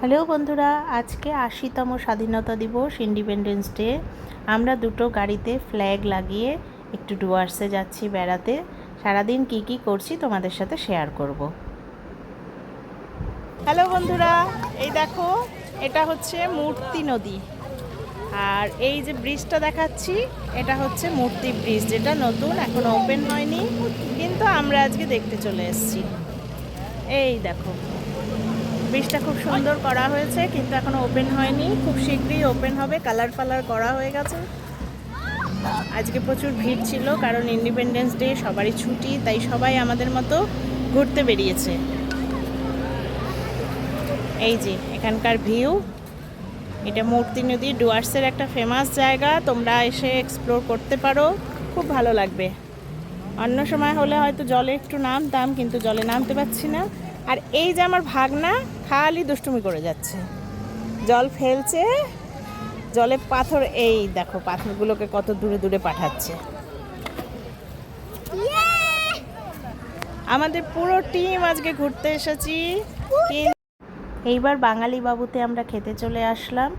Hello বন্ধুরা, আজকে ৮০তম স্বাধীনতা দিবস, ইন্ডিপেন্ডেন্স ডে। আমরা দুটো গাড়িতে ফ্ল্যাগ লাগিয়ে একটু ডুয়ার্সে যাচ্ছি বেড়াতে। সারাদিন কি কি করছি তোমাদের সাথে শেয়ার করব। হ্যালো বন্ধুরা, এই দেখো, এটা হচ্ছে মূর্তি নদী। আর এই যে ব্রিজটা দেখাচ্ছি, এটা হচ্ছে মূর্তি ব্রিজ, যেটা নতুন, এখনো ওপেন হয়নি, কিন্তু আমরা আজকে দেখতে চলে এসেছি। এই দেখো, ব্রিজটা খুব সুন্দর করা হয়েছে, কিন্তু এখনো ওপেন হয়নি, খুব শীঘ্রই ওপেন হবে। কালার করা হয়ে গেছে। আজকে প্রচুর ভিড় ছিল, কারণ ইন্ডিপেন্ডেন্স ডে, সবারই ছুটি, তাই সবাই আমাদের মতো ঘুরতে বেরিয়েছে। এই যে এখানকার ভিউ, এটা মূর্তি নদী, ডুয়ার্সের একটা ফেমাস জায়গা। তোমরা এসে এক্সপ্লোর করতে পারো, খুব ভালো লাগবে। অন্য সময় হলে হয়তো জলে একটু নামতাম, কিন্তু জলে নামতে পারছি না। আর এই যে আমার ভাগনা খালি দুষ্টুমি করে যাচ্ছে, জল ফেলছে, জলে পাথর, এই দেখো পাথরগুলোকে কত দূরে দূরে পাঠাচ্ছে। আমাদের পুরো টিম আজকে ঘুরতে এসেছি। এইবার বাঙালি বাবুতে আমরা খেতে চলে আসলাম।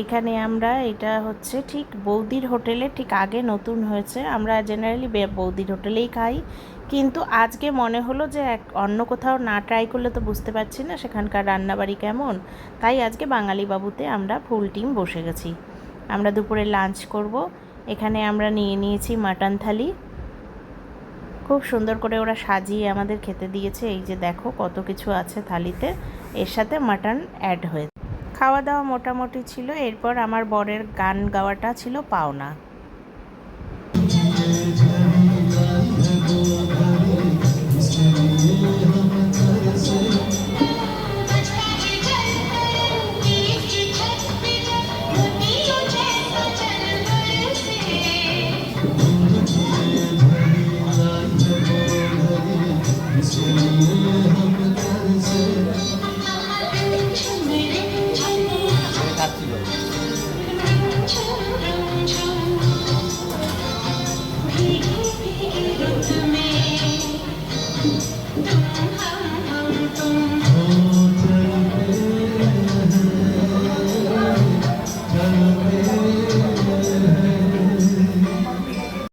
এইখানে আমরা, এটা হচ্ছে ঠিক বৌদির হোটেলে ঠিক আগে নতুন হয়েছে। আমরা জেনারেলি বৌদির হোটেলেই খাই, কিন্তু আজকে মনে হলো যে অন্য কোথাও না ট্রাই করলে তো বুঝতে পারছি না সেখানকার রান্নাবাড়ি কেমন, তাই আজকে বাঙালি বাবুতে আমরা ফুল টিম বসে গেছি। আমরা দুপুরে লাঞ্চ করব। এখানে আমরা নিয়ে নিয়েছি মাটন থালি, খুব সুন্দর করে ওরা সাজিয়ে আমাদের খেতে দিয়েছে। এই যে দেখো কত কিছু আছে থালিতে, এর সাথে মাটন অ্যাড হয়েছে। খাওয়া দাওয়া মোটামুটি ছিল। এরপর আমার বরের গান গাওয়াটা ছিল পাওনা।